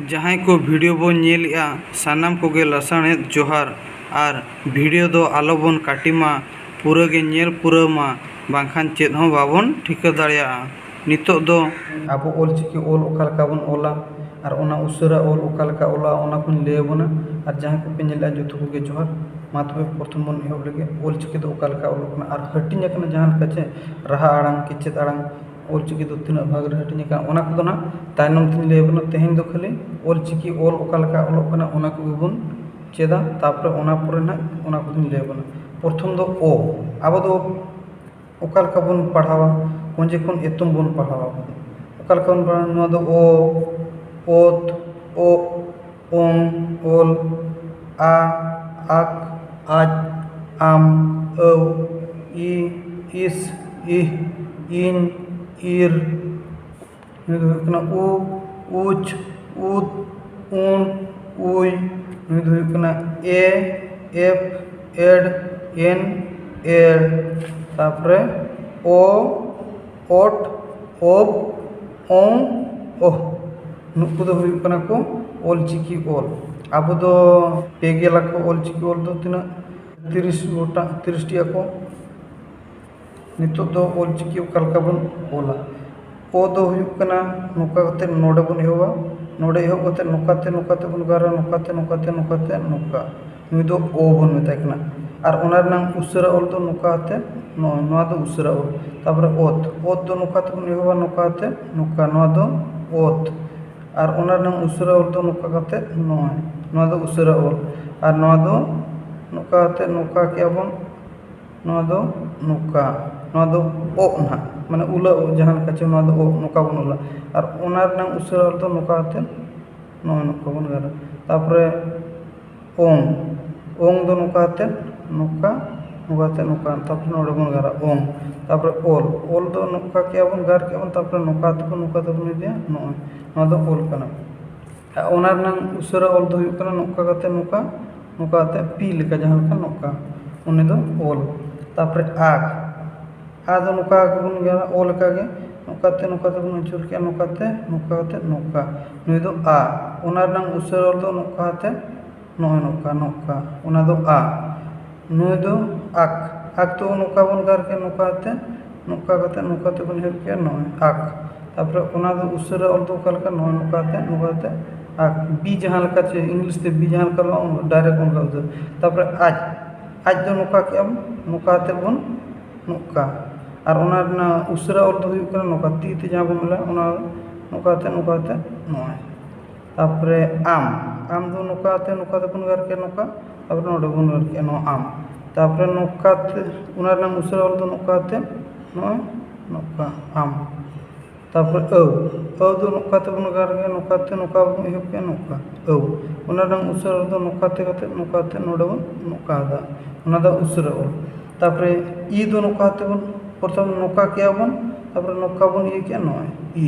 जहां को वीडियो बन नेलिया सानाम कोगे लसाणेद जोहार और वीडियो दो आलो बन काटिमा पूरा गे नेल पूरा मा बांखान चेद हों बाबन ठिका दाड़िया नितो दो अब ऑलचिकी ऑल ओकालका बन ओला और ओना उसरा ऑल ओकालका ओला ओना कुन लेबना और जहां को पे नेला जोथु कोगे जोहार मा तबे प्रथम बन एहब लगे ऑलचिकी दो ओकालका ओलकना और हटिन एकना जहां कचे रहा आड़ांग किचेत आड़ांग ऑलचिकी दो तीना भाग रे हटिन का ओना को ना तायनम तीन लेबना तेहेन दो खाली ऑलचिकी ऑल ओकालका ओलकना ओना को बन चेदा तापर ओना परे ना ओना को दिन लेबना प्रथम दो ओ अब दो ओकालका बन पढ़ावा कोंजे कोन एतुम बन पढ़ावा ओकालका बन पढ़ा नो दो ओ ओत ओ ओम ओल आ आक आज आम औ इ इस इह इन इर निदुकना उ उच उद उन उई निदुकना ए एफ एड एन एड तापरे ओ ओट ओब ओं ओह नुकु दो हुयुकना को ऑलचिकी ऑल अब दो पेगेला को ऑलचिकी ऑल दो तिना 30 गोटा 30 टिया को नितो दो ऑलचिकी ओकालका बन ओला ओ दो हुयुकना नुका कते नोडे बन एहोबा नोडे एहो कते नुकाते बन गारा नुकाते नुका नुई दो ओ बन मेतायकना और ओना रनांग उसरा ऑल दो नुकाते नोआ दो उसरा ऑल तापर ओत ओत दो नुकाते बन एहोबा नुकाते नुका नोआ दो ओत और ओना रनांग उसरा ऑल दो नुका कते नोआ दो उसरा ऑल और नोआ दो नुकाते नुका के बन नोआ दो नुका नोआ दो ओ ना माने उला जहां काचे नोआ दो ओ नुका बन उला और ओना रनांग उसरा ऑल दो नुकाते नोआ नुका बन गारा तापरे ओंग ओंग दो नुकाते नुका तापर नोडे बन गारा ओंग तापर ओल दो नुका के बन गार के बन तापर नुका बन दिया नोआ दो ओल कना ओना रनांग उसरा ओल दो हुयुक कना नुका कते पी लेका जहां का नुका उनी दो ओल तापर आग आ दो नुका के बन गारा ओल का गे नुकाते बन उचुर के नुकाते नुका नुई दो आ ओना रनांग उसरा ओल दो नुकाते नुका ओना दो आ नुई दो आक तो नुका बन गार के नुकाते बन हेब के नय आक तापर ओना दो उसरा ऑल दो ओकालका नुकाते आक बी जहां लका चे इंग्लिश ते बी जहां लका डायरेक्ट ओनका दो तापर आज दो नुका के नुकाते बन नुका और ओना रना उसरा ऑल दो हुयुक नुका ती ते जहां बन मिला ओना नुकाते नय तापर आम दो नुकाते बन गार के नुका तापर नोडे बन गार के नो आम तापर नुकाते ओना रना उसरा ऑल दो नुकाते नय नुका आम तापर औ दो नुकाते बन गार के नुका बन एहब के नुका औ ओना रना उसरा ऑल दो नुकाते नोडे बन नुका दा ओना दा उसरा ऑल तापर ई दो नुकाते बन प्रथम नुका के बन तापर नुका बन ये के नय ई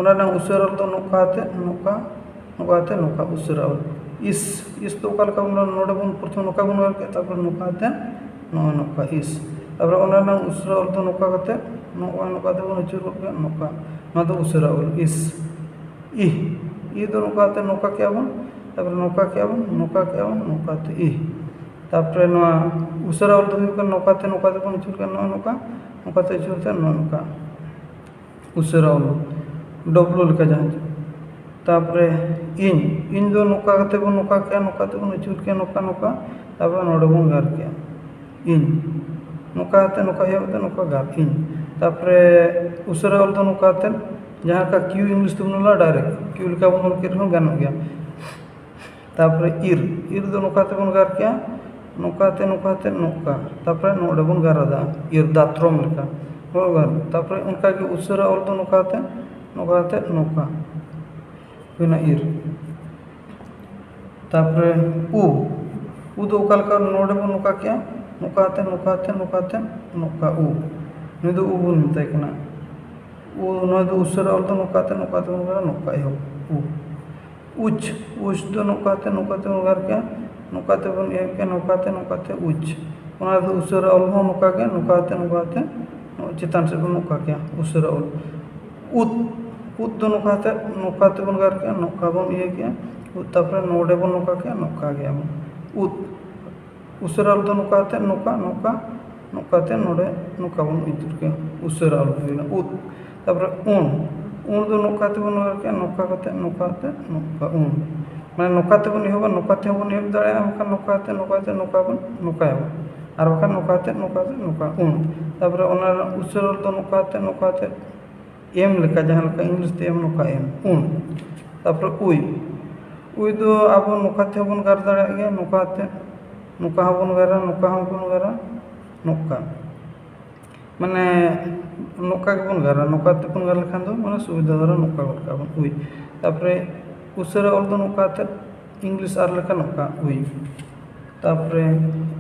ओना रना उसरा ऑल दो नुकाते उसरा ऑल इस तो ओकालका बन नोडे बन प्रथम नुका बन गार के तापर नुकाते नुका इस तापर ओना रना उसरा ऑल दो नुका कते नुकाते बन उचुर के नुका नोआ दो उसरा ऑल इस ई दो नुकाते नुका के बन तापर नुकाते इ तापर नोआ उसरा ऑल दो हुयुक नुकाते बन उचुर के नुकाते उचुर के नुका उसरा ऑल डब्लू लेका जहां तापर इन दो नुका कते बन नुकाते बन उचुर के नुका तापर नोडे बन गार के इन नुकाते नुका गार इन तापर उसरा ऑल दो नुकाते जहां का क्यू इंग्लिश तो बनला डायरेक्ट क्यू लेका बन के रहो गानो गया तापर इर दो नुकाते बन गार के नुकाते नुका तापर नोडे बन गारा दा इर दात्रम लेका हो गार तापर उनका के उसरा ऑल दो नुका बिना इर तापर उ दो ओकालका नोडे बन नुका के नुकाते नुका उ नुई दो उ बन मेताय कना उ नुई दो उसरा ऑल दो नुकाते बन गारा नुका एहो उ उच दो नुकाते बन गार के नुकाते बन एहो के नुकाते उच ओना दो उसरा ऑल हो नुका के नुकाते चितान से बन नुका के उसरा ऑल उद दो नौका तेबन गार के नौका बन इये के उद तापर नोडे बन नौका के नौका गया बन उद उसरा दो नौका नौकाते नोडे नौका बन इतुर के उसरा हुईना उद तापर उन दो नौका तेबन गार के नौका उन माने नौकाते बन एहबा नौकाते बन एहब दाड़े बखा नौकाते नौका बन नौकाया और बखा नौका उन तापर ओना उसरा दो नौकाते एम लेका जहाँ लेका इंग्लिश ते एम नौका एम उन तापर उई दो अब नौकाते बन गार दाड़े गया नौकाते नौका बन गारा नौका माने नौका के बन गारा नौकाते बन गार लेखान दो माने सुविधा द्वारा नौका गलका बन उई तापर उसरा ऑल दो नौकाते इंग्लिश आर लेका नौका उई तापर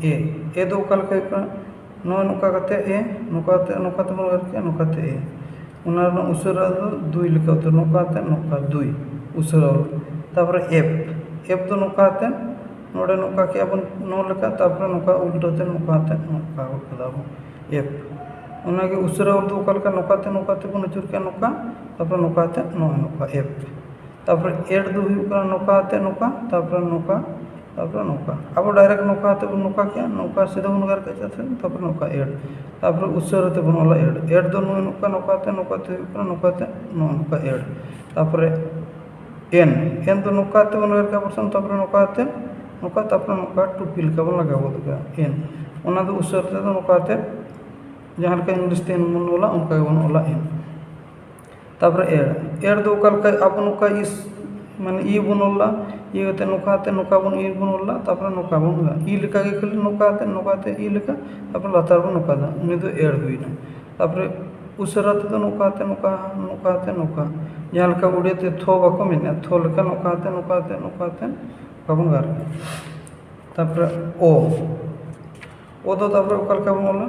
ए दो ओका लेका हुई नौ नौका कते ए नौकाते बन गार के नौकाते ए उना उसरा दो दुई लेका तो नौका दुई उसरा तापर एफ दो नौकाते नोडे नौका के अपन नौ लेका तापर नौका उल्टाते नौका गलका एफ उनागे उसरा दो ओका लेका नौकाते बन अचुर के नौका तापर नौकाते नौका एफ तापर एड दो हुई कना नौका तापर नौका अब डायरेक्ट नौकाते बन नौका के नौका सीधा बन गार के तापर नौका एड तापर उसराते बन ओला एड दो नौकाते हुई कना नौका एड तापर एन दो नौकाते बन गार के पर्सन तापर नौका टुपी लेका बन लगा बोद का एन ओना दो उसराते दो नौकाते जहाँ लेका इंग्लिश ते बन ओला उनका बन ओला एन तापर एड दो ओका लेका अब नौका इस माने ई बन ओला ये होते नौका बन ई बन ओला तापर नौका बन ई लेका के खाली नौकाते ई लेका तापर लातार बन नौका दा उनी दो एड हुईना तापर उसराते दो नौकाते जहाँ लेका उड़ेते थो बाको मेना थो लेका नौकाते बन गार तापर ओ दो तापर ओका लेका बन ओला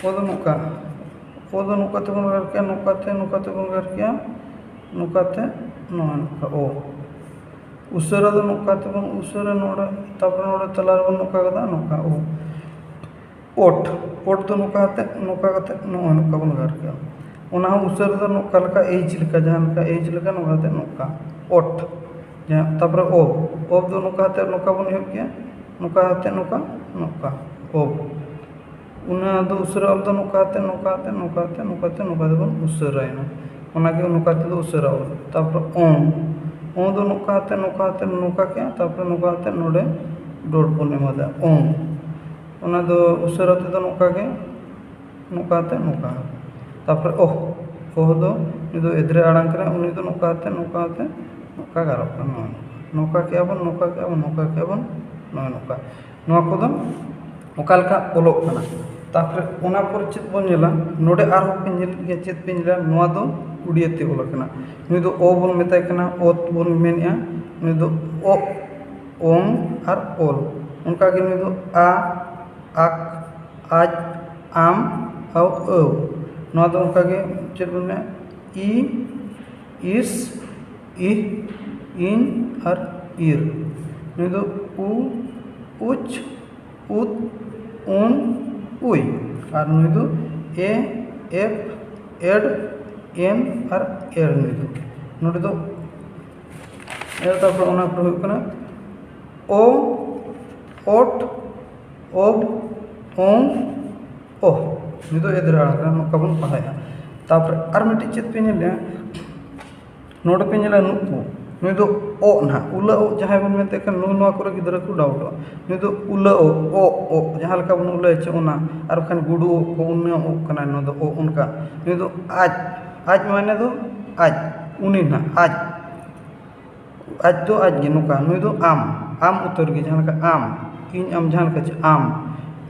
ओ दो नौकाते बन गार के नौकाते बन गार के नौकाते नौका ओ उसरा दो नौकाते बन उसरा नोडे तापर नोडे तलार बन नौका गदा नौका ओ ओट दो नौकाते नौका बन गार के ओना उसरा दो नौका लेका एज लेका जहाँ लेका नौकाते नौका ओट जहाँ तापर ओब दो नौकाते नौका बन एहब के नौकाते नौका ओब उना दो उसरा दो नौकाते बन उसरायना ओनागे नौकाते दो उसरा ओल तापर ओ दो नौकाते नौका के तापर नौकाते नोडे डॉट बन एमादा ओना दो उसराते दो नौका के नौकाते तापर ओह दो उनी दो एद्रे आड़ांग करे उनी दो नौकाते नौका गारब कना नौका के बन नौका नौआ कोदो ओका लेका ओलोग कना तापर ओना पर चेत बन नेला नोडे आरो पे नेल के चेत पे नेला नोआ दो उड़ियाते ओल कना नुई दो ओ बन मेताय कना ओत बन मेनया नुई दो ओ ओम और ओल उनका के नुई दो आ आक आज आम औ औ नोआ दो उनका के चेत बन में ई इस इ इन और इर नुई दो उ उच उत उन उई और नुई दो ए एफ एड एन और एर नुई दो नोडे दो एर तापर ओना पर हुई कना ओ ओट ओब ओम ओह नुई दो एदरा आड़ा नौका बन पढ़ाया तापर और मिट्टी चेत पे नेले नोडे पे नेला नुपु नुई दो ओ ना उला ओ जहाँ बन मेते कन नु नोआ करे गिदरा को डाउटो नुई दो उला ओ जहाँ लेका बन उला चे ओना और खान गुडू को उन्ने ओ कना नो दो ओ उनका नुई दो आज माने दो आज उनी ना आज दो आज गे नौका नुई दो आम उतर गे जहाँ लेका आम इन आम जहाँ लेका चे आम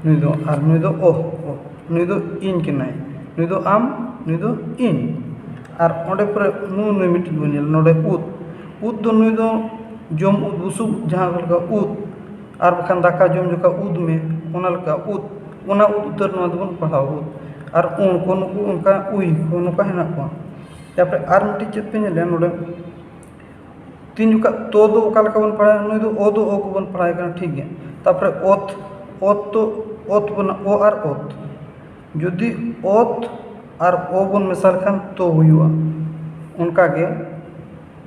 नुई दो और नुई दो ओह नुई दो इन के नाय नुई दो आम नुई दो इन और ओंडे पर नुई मिट्टी बन नोडे उद दो नुई दो जम उद बुसुब जहाँ लेका उद और बखान दाका जम जोका उद में ओना लेका उद ओना उद उतर नोआ दो बन पढ़ाओ उद और उन को नुकु उनका उई को नुका हेना को तापर और मिट्टी चेत पे नेले नोडे तीन जुका तो दो ओका लेका बन पढ़ाया नुई दो ओ को बन पढ़ाया कना ठीक है तापर ओत बन ओ और ओत जदि ओत और ओ बन मेसा लेखान तो हुआ उनका के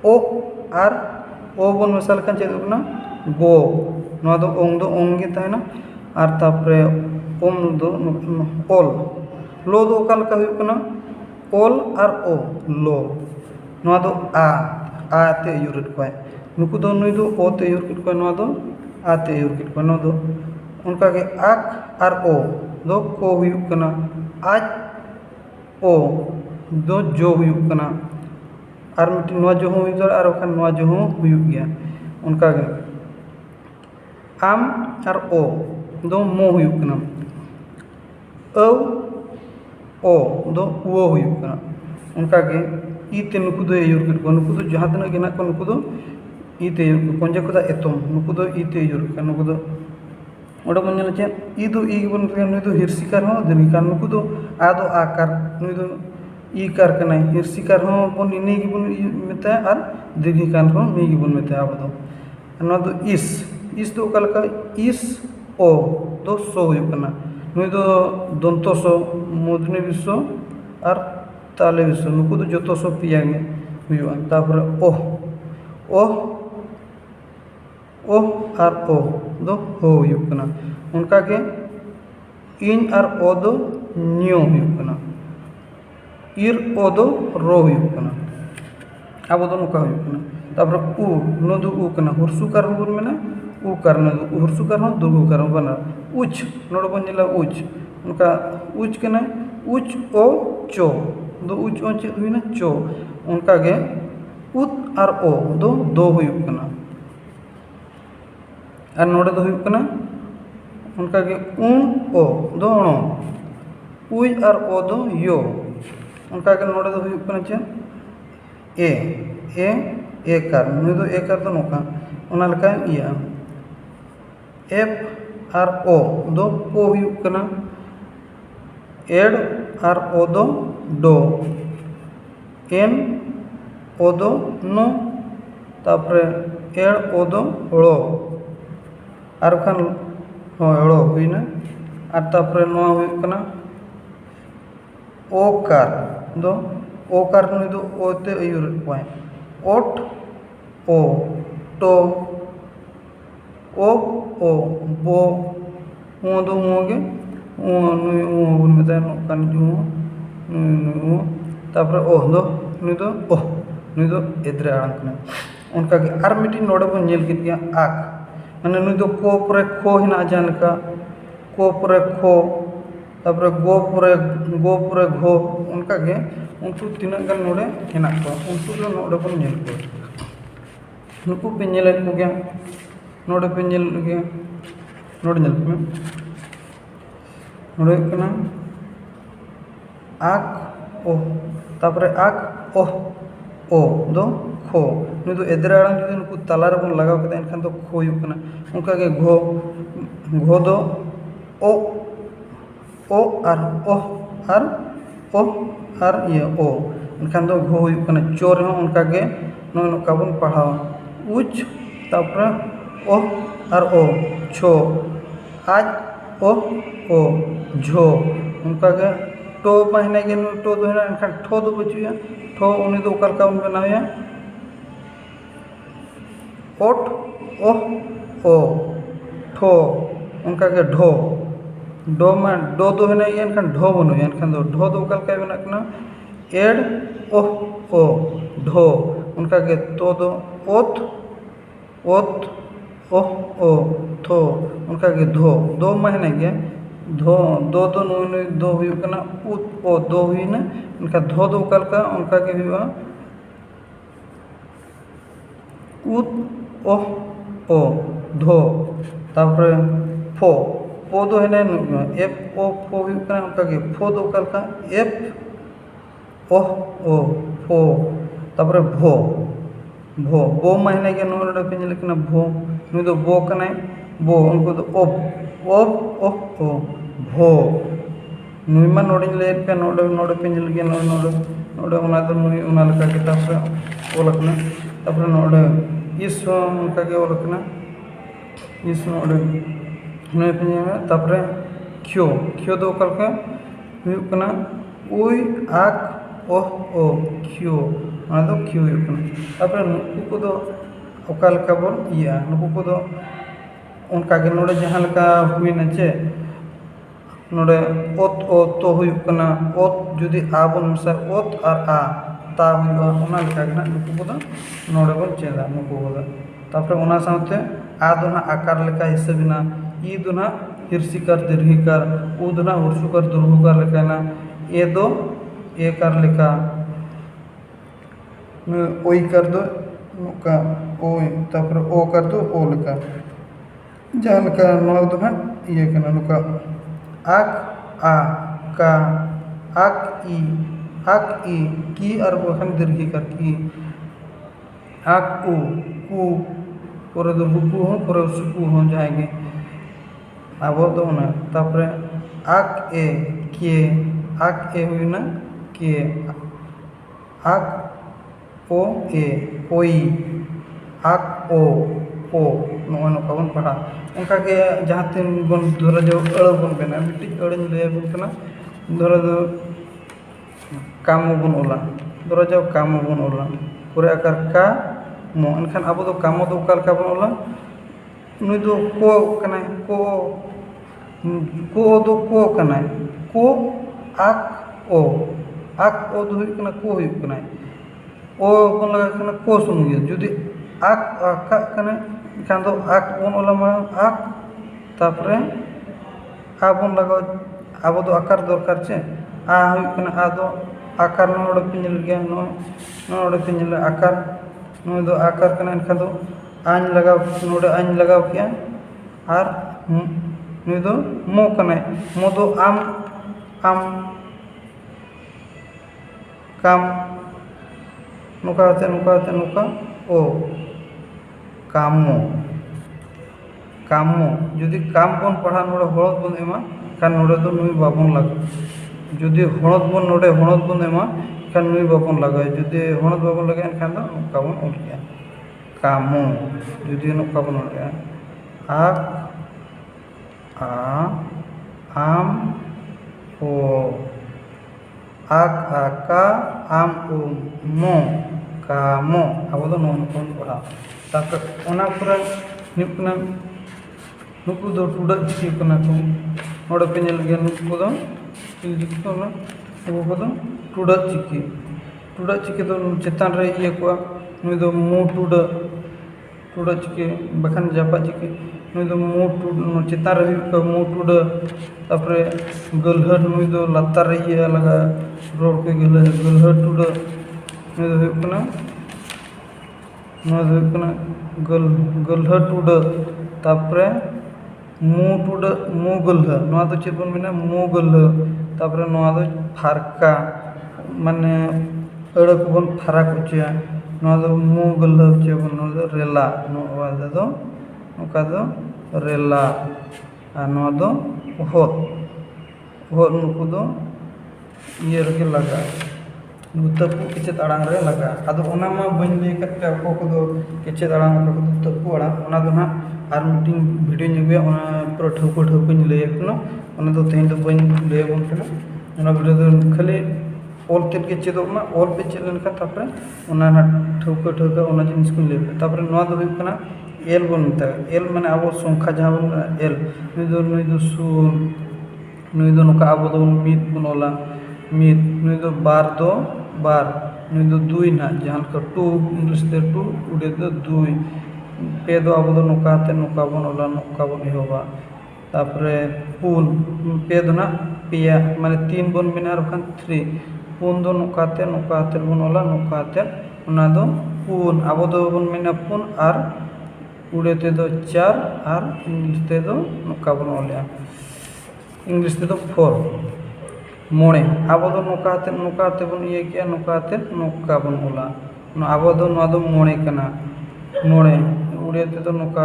ओ और ओ बन मेसा लेखान चेद होना गो नवा दो ओंग गे तहना और तापरे ओम दो ओल लो दो ओका लेका हुई कना ओल और ओ लो नवा दो आ ते यूरिट कोय नुकु दो नुई दो ओ ते यूरिट कोय नवा दो आ ते यूरिट कोय नवा दो उनका के आक और ओ दो को हुई कना आज ओ दो जो हुई कना और मिट्टी नवा जो हुई दो और खान नवा जो हुई गया उनका के आम और ओ दो मो हुई कना ओ दो वो हुई कना उनका के ईते नुकु दो यूरिट को नुकु दो जहाँ तना गेना को नुकु दो ईते यूरिट पंजा को दा एतम नुकु दो ईते यूरिट का नुकु दो ओडा बन नेला चेन ई दो ई बन रे नुई दो हिरसिकार हो दीर्घिकार नुकु दो आ दो आकार नुई दो ई कार कना हिरसिकार हो बन इने गी बन मेता और दीर्घिकार हो नी गी बन मेता अब दो न दो इस दो कलका इस ओ दो सो हुई कना नुई दो दंतो सो मूर्धन्य विश्व और ताले विश्व नुकु दो जतो सो पिया गे हुआ तापर ओ और ओ दो हो हुई कना उनका के इन और ओ दो न्यो हुई कना इर ओ दो रो हुई कना अब दो नुका हुई कना तापर उ नो दो उ कना हुरसुकार हो बन मेना उ करना दो हुरसुकार हो दुर्गु कर बना उच नोड बन जिला उच उनका उच कना उच ओ चो दो उच ओ चेद हुई ना चो उनका के उत और ओ दो हुई कना और नोड़े दो हुई कना उनका के ओ दो अणो उई और ओ दो यो उनका के नोड़े दो हुई कना चे ए कार नुई दो ए कार दो नोका उना लेका इया एफ और ओ दो पो हुई कना एड और ओ दो डो एन ओ दो नो तापरे एड ओ दो लो और खान लो हुई ना और तापरे नवा हुई कना ओ कार नुई दो ओ ते अयुर कोय ओट ओ टो ओ बो ओ दो होगे ओ नुई ओ बन मेता नोकान जो नुई तापरे ओ दो नुई दो एद्रे आड़ांग कना उनका के आर मिटी नोडे बन नेल कित गया आक माने नुई दो को परे खो हिना जान लेका को परे खो तापरे गो परे घो उनका के उनको तीना गन नोडे हिना को उनको दो नोडे बन नेल को नुकु पे नेल को गया नोडे पे नेल गया नोडे नेल को नोडे कना आक ओ तापरे आक ओ दो खो नुई दो एद्रे आड़ांग जो नुकु ताला रे बन लगाव कते एनखान दो खो हुई कना उनका के घो दो ओ और ये ओ एनखान दो घो हुई कना चो रे उनका के नो नोका बन पढ़ाव उच तापरे ओ और ओ छो आज ओ झो उनका के टो महीने के टो दो है एनखान ठो दो बचुया ठो उनी दो ओका लेका बन बनाया ओट ओ ठो उनका के डो में डो दो है एनखान ढो बनो एनखान दो ढो दो ओका लेका बना कना एड ओ ढो उनका के तो दो ओत ओ थो उनका के दो महीने के दो नुई दो हुई कना उत ओ दो हुई ना उनका धो दो ओका लेका उनका के हुआ उत ओ धो तापरे फो दो है एफ ओ फो हुई कना उनका के फो दो ओका लेका एफ ओ फो तापरे भो महीने के नोडे पे नेल कना भो नुई दो बो कना बो उनको दो ओ भो नुई मा नोडे ले पे नोडे पे नेल के नोडे उना दो नुई उना लेका के तापरे ओल कना तापरे नोडे इस उनका के ओल कना इस नोडे नुई पे नेल तापरे क्यो दो ओका लेका हुई कना उई आक ओह ओ क्यों ᱚᱱᱟ ᱫᱚ ᱠᱤᱭᱩ ᱦᱩᱭᱩᱜ ᱠᱟᱱᱟ ᱛᱟᱨᱯᱚᱨᱮ ᱱᱩᱠᱩ ᱠᱚᱫᱚ ᱚᱠᱟ ᱞᱮᱠᱟ ᱵᱚᱱ ᱤᱭᱟᱹ ᱱᱩᱠᱩ ᱠᱚᱫᱚ ᱚᱱᱠᱟᱜᱮ ᱱᱚᱰᱮ ᱡᱟᱦᱟᱸ ᱞᱮᱠᱟ ᱦᱩᱭᱱᱟ ᱪᱮ ᱱᱚᱰᱮ ᱚᱛ ᱚ ᱛᱚ ᱦᱩᱭᱩᱜ ᱠᱟᱱᱟ ᱚᱛ ᱡᱩᱫᱤ ᱟ ᱵᱚᱱ ᱢᱮᱥᱟ ᱚᱛ ᱟᱨ ᱟ তা ᱦᱩᱭᱩᱜᱼᱟ ᱚᱱᱟ ᱞᱮᱠᱟ ᱜᱮ ᱱᱟᱜ ᱱᱩᱠᱩ ᱠᱚᱫᱚ ᱱᱚᱰᱮ ᱵᱚᱱ ᱪᱮᱫᱟ ᱱᱩᱠᱩ ᱠᱚᱫᱚ ᱛᱟᱨᱯᱚᱨᱮ ᱚᱱᱟ ᱥᱟᱶᱛᱮ ᱟ ᱫᱚ ᱱᱟᱜ ᱟᱠᱟর লেখা হিসেবেনা ই ᱫᱚ ᱱᱟᱜ হিরসিকার দীর্ঘিকার উ ᱫᱚ ᱱᱟᱜ ᱦᱩᱨᱥᱩᱠᱟর ᱫᱩᱨᱦᱩᱠᱟর ᱞᱮᱠᱟᱱᱟ এ ᱫᱚ একার লেখা ওইকার ᱫᱚ ᱱᱚᱝᱠᱟ ওই তারপরে ওকার ᱫᱚ ও লেখᱟ ᱡᱟᱦᱟᱸ ᱞᱮᱠᱟ ᱱᱚᱣᱟ ᱫᱚ ᱱᱟᱜ ᱤᱭᱟᱹ ᱠᱟᱱᱟ ᱱᱚᱝᱠᱟ ᱟᱠ ᱟ কা আক ই কি আর ওখানে দীর্ঘিকার কি আক উ কু পরে দো হুকু হো পরে সুকু হো जाएंगे আবো তো না তারপরে আক এ কে আক এ हुई ना के আক ও এ ওই আক ও ও ᱱᱚᱜᱼᱚᱭ ᱱᱚᱝᱠᱟ ᱵᱚᱱ ᱯᱟᱲᱦᱟᱜ ᱚᱱᱠᱟᱜᱮ ᱡᱟᱦᱟᱸ ᱛᱤᱱ ᱵᱚᱱ ᱫᱷᱚᱨᱟ ᱡᱟᱣ ᱟᱹᱲᱟᱹ ᱵᱚᱱ ᱵᱮᱱᱟᱣ ᱢᱤᱫᱴᱤᱡ ᱟᱹᱲᱟᱹᱧ ᱞᱟᱹᱭᱟᱵᱚᱱ ᱠᱟᱱᱟ ᱫᱷᱚᱨᱟ ᱡᱟᱣ কামো ᱵᱚᱱ ᱚᱞᱟ ᱫᱷᱚᱨᱟ ᱡᱟᱣ কামো ᱵᱚᱱ ᱚᱞᱟ পরে আকার কা মো এনখান আবো ᱫᱚ কামো ᱫᱚ ᱚᱠᱟ ᱞᱮᱠᱟ ᱵᱚᱱ ᱚᱞᱟ ᱱᱩᱭ ᱫᱚ ᱠᱚ ᱠᱟᱱᱟᱭ ᱠᱚ ᱫᱚ ᱠᱚ ᱠᱟᱱᱟᱭ ᱠᱚ ᱟᱠ ও ᱫᱚ ᱦᱩᱭᱩᱜ ᱠᱟᱱᱟ ᱠᱚ ᱦᱩᱭᱩᱜ ᱠᱟᱱᱟᱭ ও ᱵᱚᱱ ᱞᱟᱜᱟᱣ ᱠᱟᱱᱟ ᱠᱚ ᱥᱩᱢᱩᱝ ᱜᱮ ᱡᱩᱫᱤ আকাক ᱠᱟᱱᱟ এখান ᱫᱚ আক ᱵᱚᱱ ᱚᱞᱟ ᱢᱟᱲᱟᱝ ᱟᱠ তারপরে ᱟ ᱵᱚᱱ ᱞᱟᱜᱟᱣ ᱟᱵᱚ ᱫᱚ ᱟᱠᱟর ᱫᱚᱨᱠᱟর ᱪᱮ ᱟ ᱦᱩᱭᱩᱜ ᱠᱟᱱᱟ ᱟ ᱫᱚ आकार नोड़े पे मिल गया नोड़े पे मिल आकार नोड़ दो आकार करना इनका दो आन लगाओ नोड़े आन लगाओ क्या आर नोड़ दो मो करना मो दो आम काम नुका ओ कामो जुदी काम बन पढ़ा नोड़े हड़द बन एमा कान नोड़े दो नुई बाबन लगा जुदी हणद बन नोड़े हणद बन एमा एखान नुई बाबन लगाए जुदी हणद बाबन लगाए एनखान दो नुका बन ओल गया कामो जुदी नुका बन ओल गया आक आ आम ओ आक आका आम ओ मो कामो अब दो नो नुका बन पढ़ा तापर ओना पूरा निपना नुकु दो टुडा चिकी कना को नोड़े पे नेल गया नुकु दो नुकु दो टुडा चिकी दो चेतान रे इया को नुई दो मो टुडा चिकी बखान जापा चिकी नुई दो मो टुडा चेतान रे को मो टुडा तापरे गलहर नुई दो लत्तार रे इया लगा रोड के गलहर टुडा नुई दो हुई कना गलहर टुडा तापरे मु गलह नोआ दो चेत बन मेना मु गलह तापरे नोआ दो फारका माने अड़ को बन फाराक उचिया नोआ दो मु गलह उचिया बन नोआ दो रेला नोआ दो नोका दो रेला आ नोआ दो होत नुकु दो ये रके लगा तपु किचे ताड़ांग रे लगा आदो ओना मा बन ले कते को को दो किचे ताड़ांग को दो तपु अड़ा ओना दो ना आर मीटिंग वीडियो निगुया ओना पूरा ठौको नी लय कनो ओना दो तेन दो बन लय बन कनो ओना वीडियो दो खाली ऑल तेल के चेदो मा ऑल पे चेल लेनका तापरे ओना ना ठौको ओना जिनिस को लय तापरे नोआ दो हुई कना एल बन मिता एल माने आबो संख्या जहां बन एल नुई दो सुन नुई दो नका आबो दो मित बन ओला मित नुई दो बार नुई दो दुई ना जहां का टू इंग्लिश दे टू उडे दो दुई पे दो आबो दो नोका बन ओला नोका बन एहोबा तापरे पुन पे दो ना पिया माने तीन बन बिना रखान 3 पुन दो नोकाते बन ओला नोकाते ओना दो पुन आबो दो बन मेना पुन आर उड़े ते दो 4 आर इंग्लिश ते दो नोका बन ओला इंग्लिश ते दो 4 मोड़े आबो दो नोकाते बन ये किया नोका बन ओला आबो दो नोआ दो मोड़े कना मोड़े उड़े ते दो नोका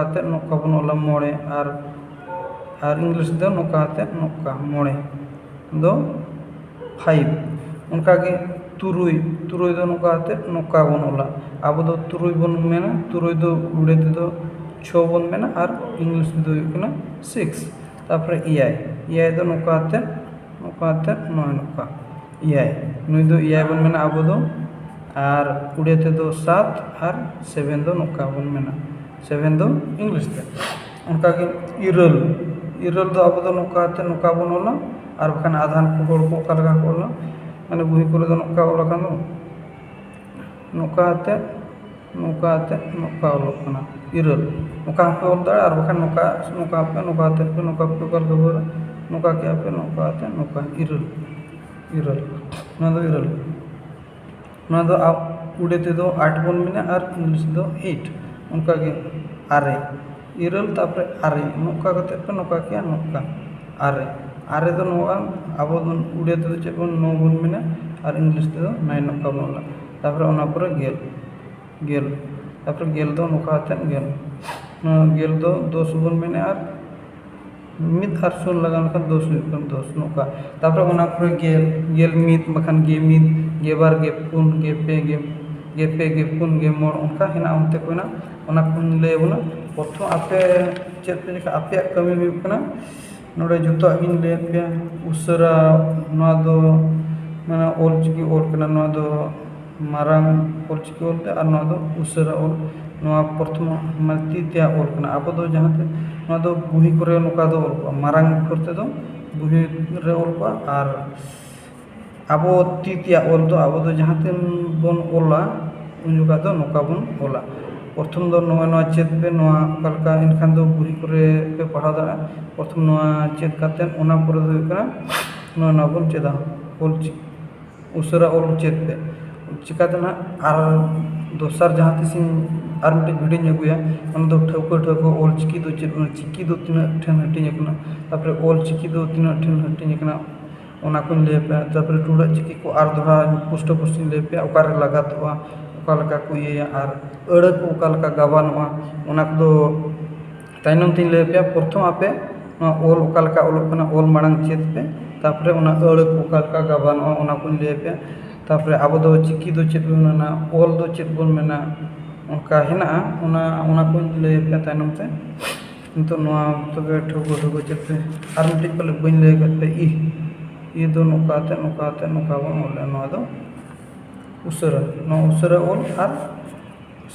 बन ओला मोड़े आर इंग्लिश दो नोका मोड़े दो 5 उनका के तुरुई दो नोका बन ओला आबो दो तुरुई बन मेना तुरुई दो उड़े ते दो 6 बन मेना आर इंग्लिश दो हुई 6 तापर इयाय दो नोका नोका ᱮᱭᱟᱭ ᱱᱩᱭ ᱫᱚ ᱮᱭᱟᱭ ᱵᱚᱱ ᱢᱮᱱᱟ ᱟᱵᱚ ᱫᱚ ᱟर उड़िया तेदो 7 और 7 दो नोका बन मेना 7 दो इंग्लिश ते उनका के इरल इरल दो अब दो नोका बन ओला और बखान आधान को होड़ को का लगा को ओला माने बुही को दो नोका ओला कानो नोका ते नोका ओला कना इरल नोका पे ओल दाड़ और बखान नोका पे कल खबर नोका के पे नोका इरल इरल ना दो इरल ना दो उड़े तेदो 8 बन मेना और इंग्लिश दो 8 उनका के आरे इरल तापरे आरे नोका कते पे नोका के नोका आरे आरे दो नोका अब उड़े तेदो चेक बन 9 बन मेना और इंग्लिश तेदो 9 नोका बनला तापरे ओना पर गेल गेल तापरे गेल दो नोका ते गेल दो 10 बन मेना और मित और सुन लगान का 10 नोका तापरे ओना पर गेल मित बखान गे मित गेबार गे पुन गे पे गे पुन गे मोर उनका हेना उनते कोना ओना कुन ले बोला प्रथम आपे चेक पे आपे कमी हुई कना नोडे जतो इन ले पे उसरा नवा दो माने ओल चिकी ओल कना नवा दो मारांग ओल चिकी ओल ते और नवा दो उसरा ओल नवा प्रथम माने तीतिया ओल कना अब दो जहाते नवा दो बुही करे नोका दो ओल मारांग करते दो बुही रे ओल को और अब तीतिया ओल दो अब दो जहाते बन ओला उन जुगा दो नोका बन ओला प्रथम दो नवा चेत पे नवा कलका इनखान दो बुही करे पे पढ़ा दाड़ा प्रथम नवा चेत काते ओना पर दो कना नवा ना बन चेदा ओल उसरा ओल चेत पे चिकाते ना आर दोसर जहां तिसिन आर मिटे वीडियो नेगुया ओन दो ठौको ओल चिकी दो चिकी दो तिना ठन हटिन एकना तापर ओल चिकी दो तिना ठन हटिन एकना ओना को ले पे तापर टुडा चिकी को आर दोहा पुष्ट पुष्टि ले पे ओकार लगातवा ओकालका को ये आर अड़ को ओकालका गाबानवा ओना को ताइनम तिन ले पे प्रथम आपे ओल ओकालका ओलोक कना ओल मांग चेत पे तापर ओना अड़ को ओकालका गाबानवा ओना को ले पे तापर अब दो चिकी दो चेत मेना ओल दो चेत बन मेना उनका हेना ओना को ले पे ताइनम ते तो नवा तबे ठोको चेत पे आर मिटे पले बइन ले पे ये दो नोका बन ओले नवा दो उसरा ओल और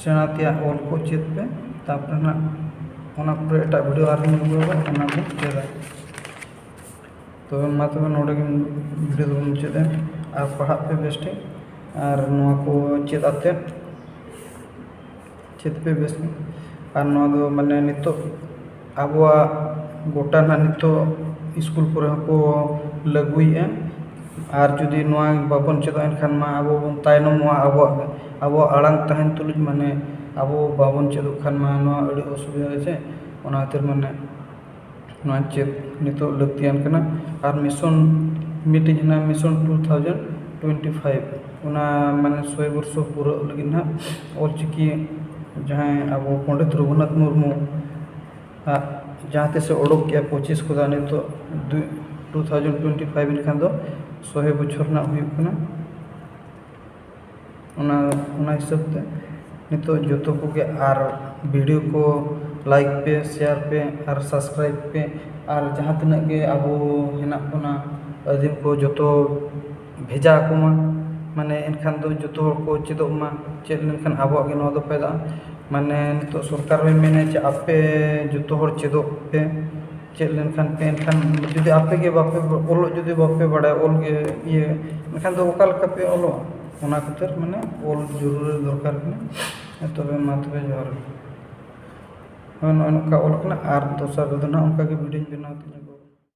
सेनातिया ओल को चेत पे तापर ना ओना पर एटा वीडियो आर ओना को चेदा तो मा तबे नोडे वीडियो दो मुचेदे और पढ़ा पे बेस्टे और नवा को चेत पे बेस्टे और नवा दो माने नितो आबवा गोटा ना नितो स्कूल पर को लगुए और जुदी नवा बाबन चेदा एनखान मा आबो बन तायनम नवा आबो आड़ांग तहन तुलुज माने आबो बाबन चेदो खान मा नवा अड़ी असुविधा छे ओना खातिर माने नवा चेद नितो लगतियान कना और मिशन मीटिंग ना मिशन 2025 ओना माने 100 वर्ष पूरा लगिन ना ओल चिकी जहां आबो पंडित रघुनाथ मुर्मू जहाँ से ओडोक के 25 को दाने तो 2025 इनखान दो 100 बछर ना हुई हिसाब से नितो जोतो को के आर वीडियो को लाइक पे शेयर पे और सब्सक्राइब पे और जहाँ तना के अब हेना बना अदीम को जोतो भेजा को माने इनखान दो जोतो को चेदो मा चेद लेनखान अब के नवा दो फायदा माने नितो सरकार में मेने जे आपे जोतो हर चेदो पे चेद लेनखान पे इनखान जुदी आपे के बापे ओलो जुदी बापे बड़ा ओल के ये इनखान दो ओकाल का पे ओलो ओना खातिर माने ओल जरूर दरकार कने तबे मा तबे जोहर नका ओल कना आर दोसर दो ना उनका के वीडियो बनाते